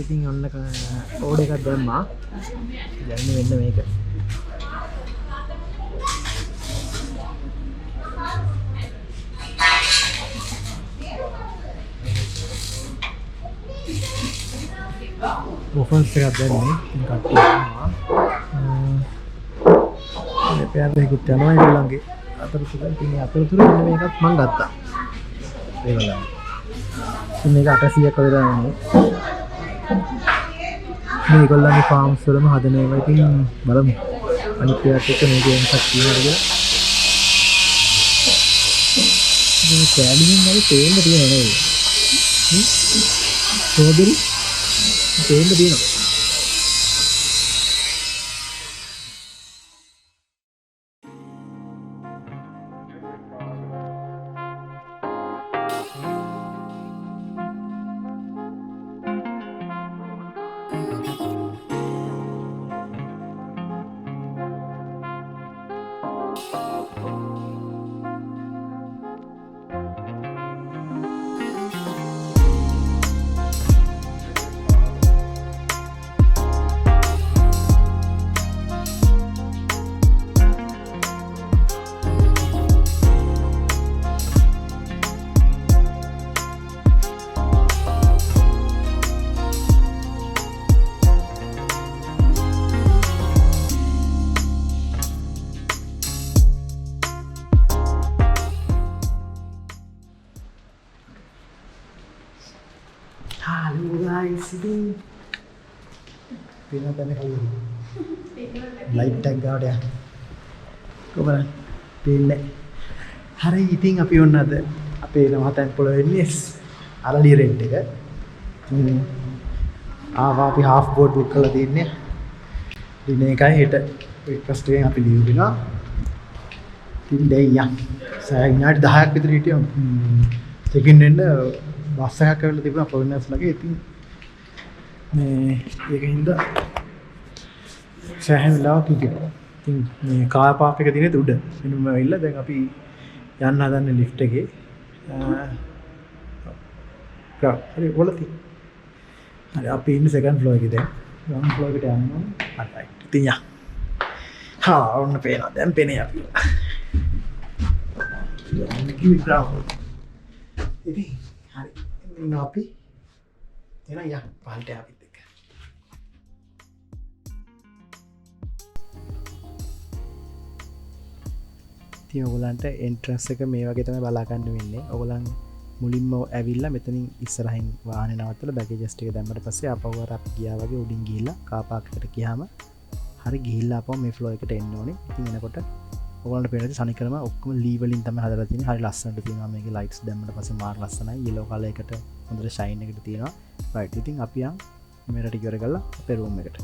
ඉතින් ඔන්න කෝඩ් එකක් දැම්මා. යන්නේ වෙන්න මේක. ඔෆන්ස් එකක් දැම්මේ. ඉතින් කට්ටිය යනවා. මේ පෑරේකුත් යනවා ඒගොල්ලන්ගේ අතරතුර. ඉතින් අතරතුර මෙන්න මේකත් මම ගත්තා. ඒගොල්ලන්. ඉතින් මේක 800ක් වගේ දාන්නේ. මේගොල්ලන්ගේ ෆාම්ස් වලම හදන ඒවා. ඉතින් බලමු අනිත් ඒවාත් එක්ක මේක වෙනසක් තියෙනවද කියලා. මේ කැලින් වල තේන්න තියෙනව නේද? ස්ට්‍රෝබෙරි තේන්න තියෙනවා. Hello guys, ඉතින් පින තැන කවුද? ලයිට් එකක් ගාවට යා. කොහමද? පේන්නේ. හරි ඉතින් අපි ඔන්න අද අපේ නවතන් පොළ වෙන්නේ අරලි රෙන්ට් එක. ආවා අපි half board book කරලා තින්නේ. දින එකයි හෙට breakfast එකෙන් අපි leave වෙනවා. ඉතින් දෙයියා. සෑහෙන විනාඩි 10ක් විතර හිටියම check-in වෙන්න බස් එකක් ඇවිල්ලා තිබුණා ෆොරිනර්ස් ලගේ. ඉතින් මේ ඒකින්ද සෑහෙන වෙලාවක් හිටියා. ඉතින් මේ කාර් පාක් එක තියෙන්නේ උඩ. මෙන්න ඇවිල්ලා දැන් අපි යන්න හදන්නේ ලිෆ්ට් එකේ. හරි ඔලති. හරි අපි ඉන්නේ සෙකන්ඩ් ෆ්ලෝර් එකේ දැන්. ග්‍රවුන්ඩ් ෆ්ලෝර් එකට යන්න ඕනේ. හරි. ඉතින් යා. ඔන්න පේනවා. දැන් පේන්නේ අපි. යන්න කිවි ග්‍රවුන්ඩ්. ඉතින් හරි. ඉන්න අපි එන යා පහළට ආවිත් එක්ක. ඉතින් ඔයගලන්ට එන්ට්‍රන්ස් එක මේ වගේ තමයි බලා ගන්න වෙන්නේ. ඔයගලන් මුලින්ම ඇවිල්ලා මෙතනින් ඉස්සරහින් වාහනේ නවත්තලා බැගේජස් ටික දැම්මට පස්සේ ආපහු අර අපි ගියා වගේ උඩින් ගිහිල්ලා කාර් පාක් එකට ගියාම හරි ගිහිල්ලා ආපහු මේ ෆ්ලෝර් එකට එන්න ඕනේ. ඉතින් එනකොට ඔයගලන්ට පේනවා සනිකරම ඔක්කොම ලී වලින් තමයි හදලා තියෙන්නේ. හරි ලස්සනට තියෙනවා මේකේ ලයිට්ස් දැම්මට පස්සේ මාර ලස්සනයි. යෙලෝ කලර් එකට හොඳට ෂයින් එකකට තියෙනවා. රයිට්. ඉතින් අපි යන් මෙරට ඉවර කරලා අපේ රූම් එකට.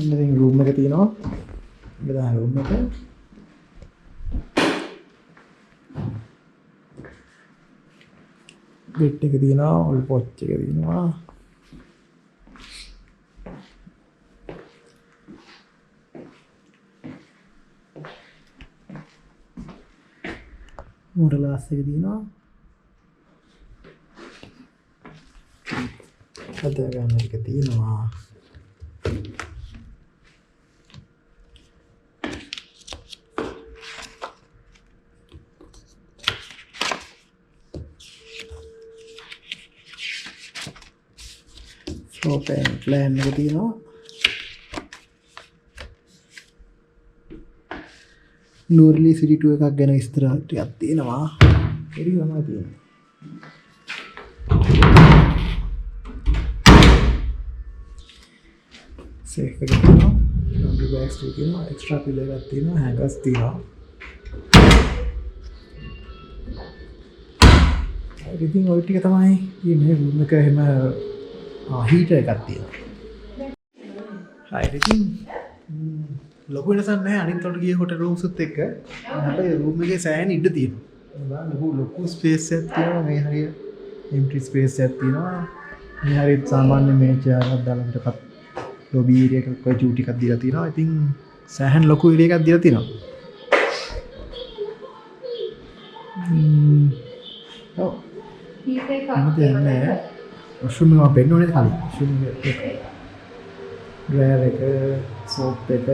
ඉතින් රූම් එක තියෙනවා. බෙදා රූම් එක. බෙඩ් එක තියෙනවා, ඔල් පොච් එක තියෙනවා. මොඩල් ග්ලාස් එක තියෙනවා. හදා ගන්න එක තියෙනවා. plan එක තියෙනවා. නූරිලි සිටි 2 එකක් ගැන විස්තර ටිකක් තියෙනවා. ඒක තමයි තියෙන්නේ. සේෆ් එක තියෙනවා. laundry bags තියෙනවා. extra pillow එකක් තියෙනවා. hangers තියෙනවා. ඉතින් ඔය ටික තමයි මේ room එක එහෙම heater එකක් තියෙනවා. හරි ඉතින් ලොකු වෙනසක් නැහැ අනිත් වලට ගිය hotel rooms උත් එක්ක. හැබැයි room එකේ සෑහෙන ඉඩ තියෙනවා. ලොකු space එකක් තියෙනවා. මේ හරිය empty space එකක් තියෙනවා. මේ හරියට සාමාන්‍ය මේ chair එකක් දාලා පිටපත් lobby area එකක duty එකක් දීලා තියෙනවා. ඉතින් සෑහෙන ලොකු area එකක් දීලා තියෙනවා. ඔව්. washroom එක මම පෙන්නන්නේ කලින්. washroom එක dryer එක soap එක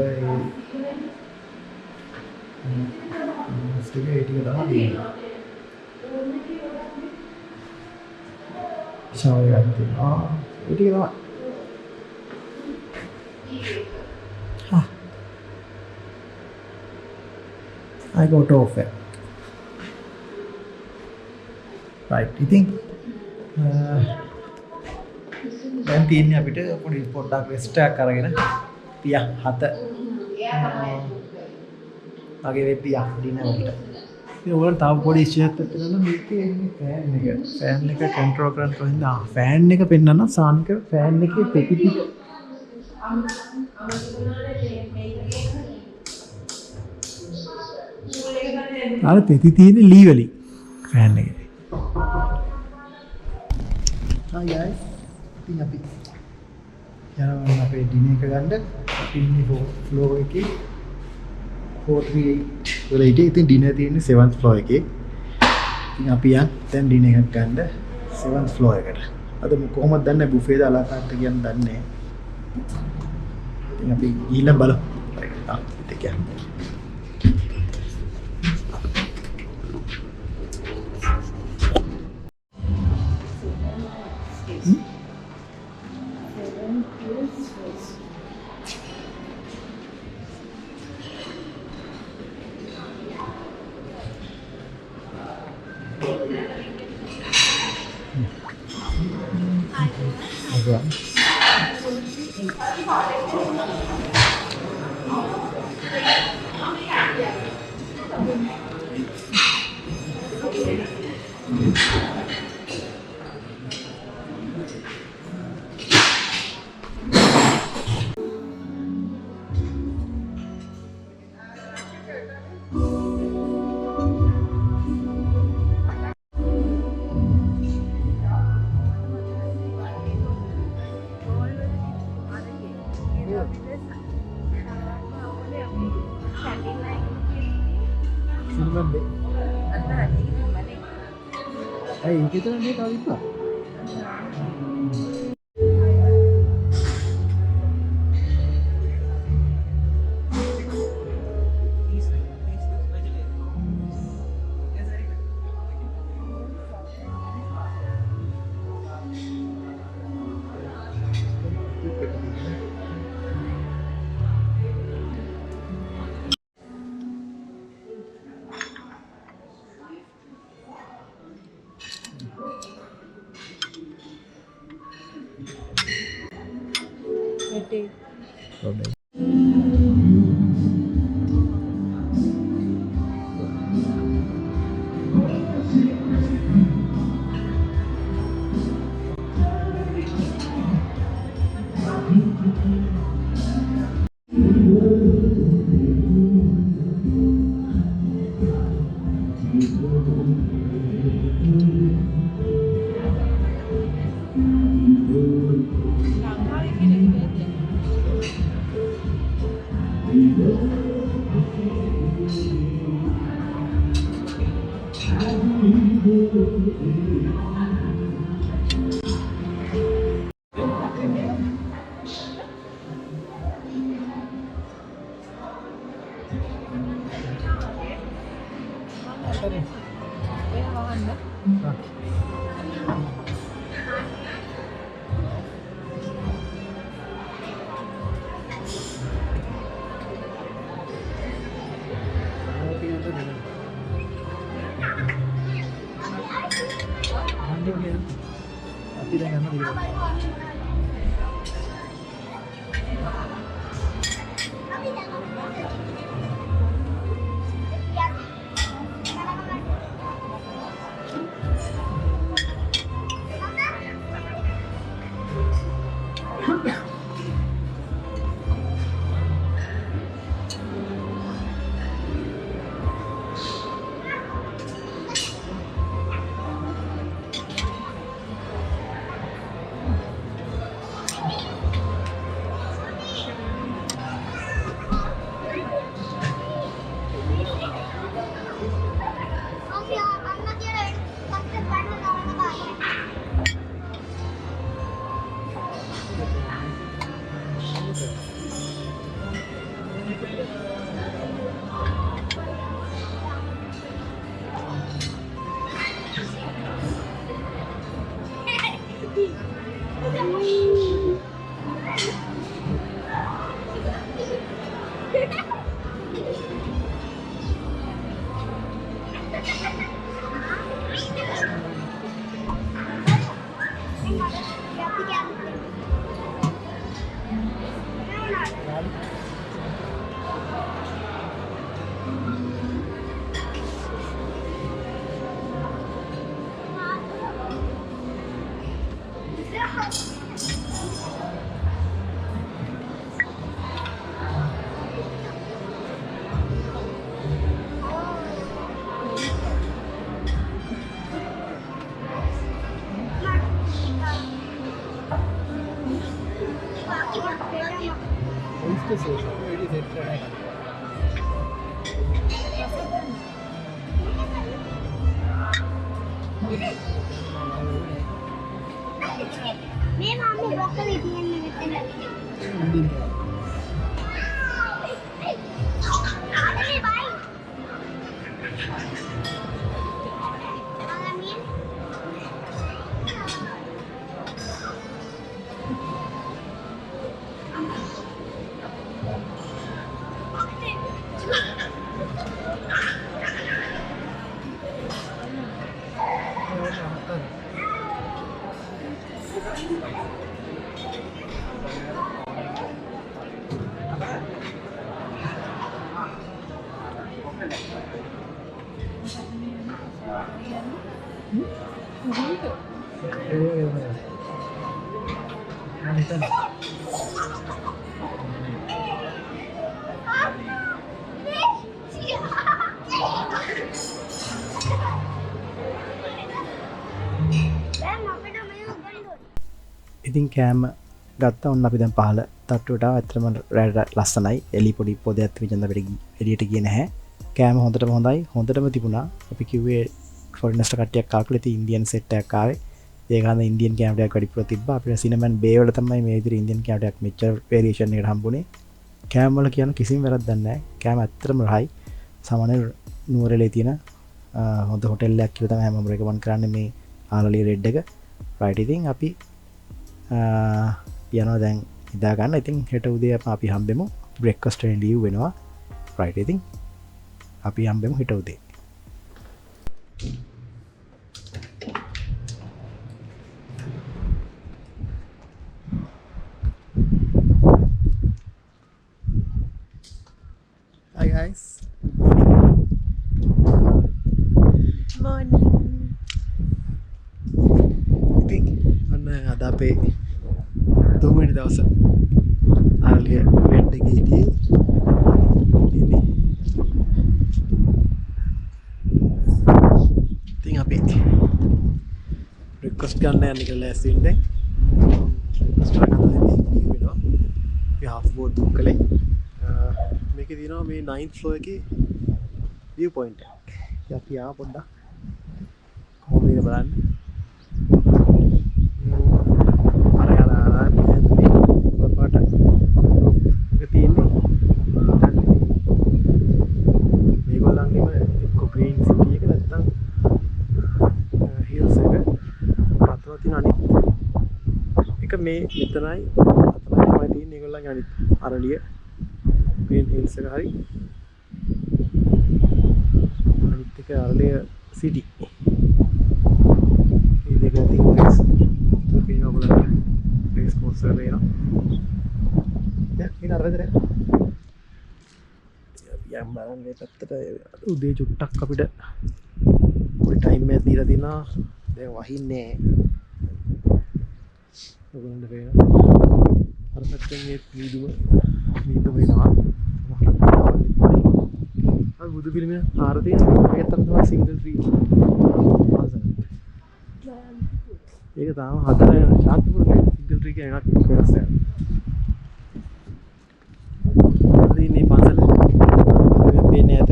ස්ටික ඒ ටික තමයි තියෙන්නේ. shower එකක් තියෙනවා. ඒ ටික තමයි. I got off it. Right, ඉතින් දැන් තියෙන්නේ අපිට පොඩි පොඩ්ඩක් රෙස්ට් එකක් අරගෙන 37 වගේ වෙද්දී ඩිනර් වලට. ඉතින් ඔයගොල්ලෝ තව පොඩි ඉෂුවක් එකක් තියෙනවා මේකේ ඉන්නේ ෆෑන් එක කන්ට්‍රෝල් කරන්න කොහෙන්ද ෆෑන් එක පෙන්නන සානික ෆෑන් එකේ පෙති අර පෙති තියෙන්නේ ලී වලින් ෆෑන් එකේ. Hi guys, ඉතින් අපි යනවා අපේ ඩිනර් එක ගන්න. අපි ඉන්නේ ෆ්ලෝර් එකේ 438 වල ඉතින් ඩිනර් තියෙන්නේ 7th ෆ්ලෝර් එකේ. ඉතින් අපි දැන් ඩිනර් එකක් ගන්න 7th ෆ්ලෝර් එකට. අද කොහොමද දන්නේ බුෆේ දාලා කාට කියන්නේ දන්නේ. ඉතින් අපි ගිහිල්ලා බලමු. ඒක කියන්නේ. Hey, kita nak tahu itu. Okay. මේ මම්මි බ්‍රොකලි තියන්නේ මෙතන. ආදමේ බයි. ආදමේ. ඉතින් කෑම ගත්ත ඔන්න අපි දැන් පහල තට්ටුවට ඇත්තම රැට ලස්සනයි එලි පොඩි පොදයක් විචඳ පිට එළියට ගියේ නැහැ කෑම හොඳටම හොඳයි හොඳටම තිබුණා අපි කිව්වේ ෆොරිනර්ස් කට්ටියක් ආකලා ඉතින් ඉන්දියන් සෙට් එකක් ආවේ ඒක හන්ද ඉන්දියන් කෑම ටිකක් වැඩිපුර තිබ්බා අපිට සිනමන් බේ වල තමයි මේ විදිහට ඉන්දියන් කෑම ටිකක් මෙච්චර වේරියේෂන් එකකට හම්බුනේ කෑම වල කියන කිසිම වැරද්දක් නැහැ කෑම ඇත්තටම රහයි සාමාන්‍ය නුවරඑළියේ තියෙන හොඳ හොටෙල් එකක් කියලා තමයි හැමෝම රෙකමන්ඩ් කරන්නේ මේ ආලලිය රෙඩ් එක රයිට් ඉතින් අපි යනවා දැන් ඉදා ගන්න ඉතින් හෙට උදේ අපි හම්බෙමු බ්‍රෙක්ෆාස්ට් එකෙන් ලීව් වෙනවා රයිට් ඉතින් අපි හම්බෙමු හෙට උදේ Hi guys Morning. ඉතින් අන්න අද අපේ තුන්වෙනි දවස ආලිය රෙඩ් එකේ ඉන්නේ ඉතින් අපි බ්‍රෙක්ෆාස්ට් ගන්න යන්න කියලා ලෑස්ති වෙන්නේ බ්‍රෙක්ෆාස්ට් ගන්න මේ වෙනවා අපි half board book කළේ මේකේ තියෙනවා මේ 9th floor එකේ view point එක අපි ආ පොඩ්ඩක් කොහොමද කියලා බලන්න මේ මෙතනයි අතනයි තමයි තියෙන්නේ ඒගොල්ලන්ගේ අනිත් අරලිය ග්‍රීන් හිල්ස් එක හරි අනිත් එක අරලිය සිටි මේ දෙක තියෙන ප්ලේස් තුන පේන ඔයගොල්ලන්ට ප්ලේස් කෝස් එක පේනවා මේ පැත්තට උදේ චුට්ටක් අපිට පොඩි ටයිම් එකක් දීලා තිනවා. දැන් වහින්නේ ඔයගොල්ලන්ට පේනවා. අර පැත්තෙන් මේ මීදුම වෙනවා. අර බුදු පිළිමය ආර තියෙන මේක තමයි සිංගල් ට්‍රී. ඒක තාම හදලා ශාන්තිපුරේ සිංගල් ට්‍රී කියන එකක් වෙනස් වෙනවා. මේ පන්සල පේන්නේ නැත.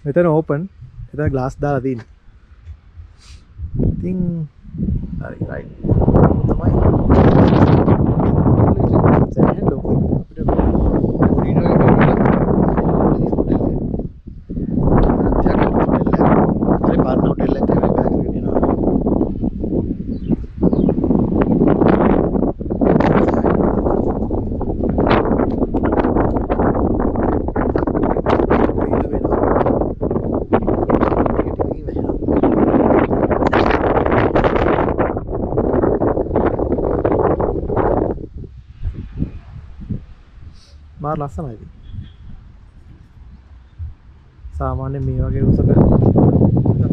මෙතන ඕපන් එතන ග්ලාස් දාලා තියෙන්නේ. ඉතින් හරි රයිට්. තමයි. සෑහෙන ලොකුයි. අපිට පොඩිනෝ එකක් හරි පාර්න හොටෙල් එකක් බෑග් එකකට එනවා. මාර ලස්සනයි. සාමාන්‍යයෙන් මේ වගේ උසක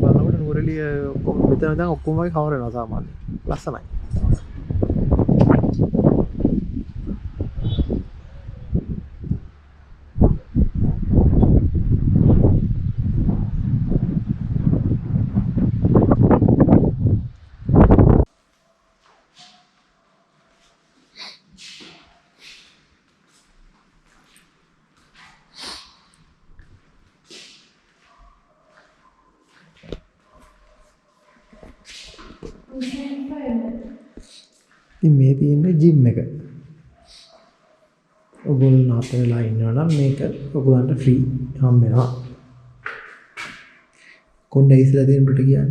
බලනකොට නුවරඑළිය ඔක්කොම මෙතන දැන් ඔක්කොම වගේ කවර වෙනවා සාමාන්‍යයෙන්. ලස්සනයි. ඉතින් මේ තියෙන්නේ ජිම් එක. ඔයගොල්ලෝ නාතර වෙලා ඉන්නවා නම් මේක ඔයගොල්ලන්ට ෆ්‍රී හම්බ වෙනවා. කොණ්ඩේ ඉස්සලා දෙන්න උඩට කියන්නේ.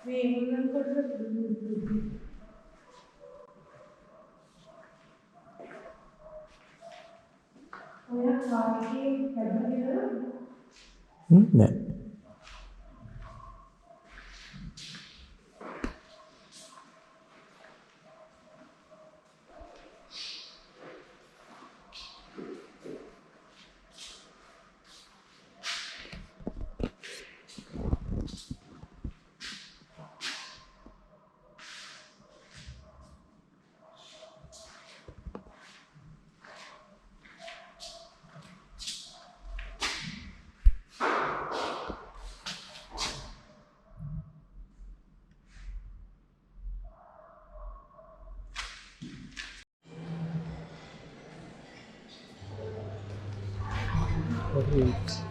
මේ මුලන් කොට ඔයා කාර්යයේ හැදෙන්නේ නෑ. Great.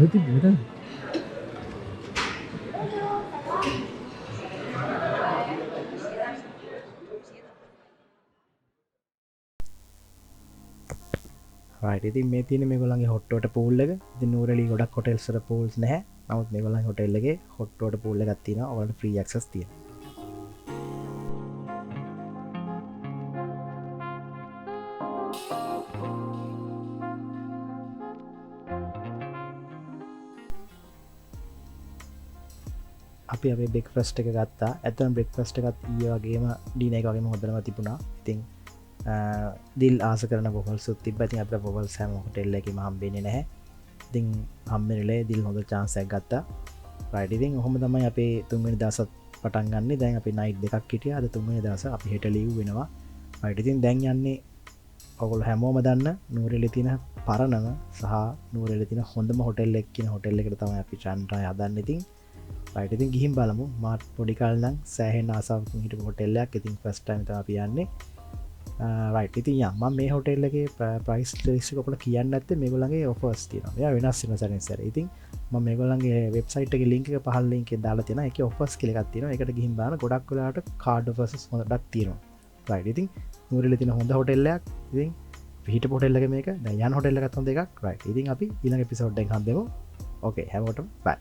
Berarti beneran. right ඉතින් මේ තියෙන මේගොල්ලන්ගේ හොට්ටෝට පූල් එක. ඉතින් නූරලි ගොඩක් හොටෙල්ස් වල පූල්ස් නැහැ. නමුත් මේගොල්ලන්ගේ හොටෙල් එකේ හොට්ටෝට පූල් එකක් තියෙනවා. ඔයාලට ෆ්‍රී ඇක්සස් තියෙනවා. අපි අපේ බ්‍රෙක්ෆාස්ට් එක ගත්තා. ඇත්තටම බ්‍රෙක්ෆාස්ට් එකත් ඊයේ වගේම ඩිනර් එක වගේම හොඳම තිබුණා. ඉතින් දිල් ආස කරන බොබල්ස් උත් තිබ්බා. ඉතින් අපිට බොබල්ස් හැම හොටෙල් එකේම හම්බෙන්නේ නැහැ. ඉතින් හම්බෙන්නේ දිල් හොඳ chance එකක් ගත්තා. right ඉතින් ඔහොම තමයි අපේ තුන්වෙනි දවසත් පටන් ගන්නෙ. දැන් අපි නයිට් දෙකක් හිටියා. අද තුන්වෙනි දවස අපි හෙට ලීව් වෙනවා. right ඉතින් දැන් යන්නේ ඔයගොල්ලෝ හැමෝම දන්න නූරෙලි තියෙන පරණම සහ නූරෙලි තියෙන හොඳම හොටෙල් එක කියන හොටෙල් එකට තමයි අපි චන්ද්‍රාය හදන්නේ. ඉතින් right ඉතින් ගිහින් බලමු. මාත් පොඩි කාලේ නම් සෑහෙන ආසාවකින් හිටපු හොටෙල් එකක්. ඉතින් ෆස්ට් ටයිම් තමයි අපි යන්නේ. right ඉතින් මම මේ හොටෙල් එකේ ප්‍රයිස් ලිස්ට් එක ඔයාලට කියන්න නැත්තේ මේගොල්ලන්ගේ ඔෆර්ස් තියෙනවා. එයා වෙනස් වෙන සැරින් සැරේ. ඉතින් මම මේගොල්ලන්ගේ වෙබ්සයිට් එකේ link එක පහළ link එකේ දාලා තියෙනවා. ඒකේ ඔෆර්ස් කියලා එකක් තියෙනවා. ඒකට ගිහින් බලන්න ගොඩක් වෙලාවට කාඩ් ඔෆර්ස් හොඳක් තියෙනවා. right ඉතින් නූරෙලි තියෙන හොඳ හොටෙල් එකක්. ඉතින් හිටපු හොටෙල් එක මේක. දැන් යන හොටෙල් එකත් හොඳ එකක්. right ඉතින් අපි ඊළඟ එපිසෝඩ් එකෙන් හම්බෙමු. okay හැමෝටම bye.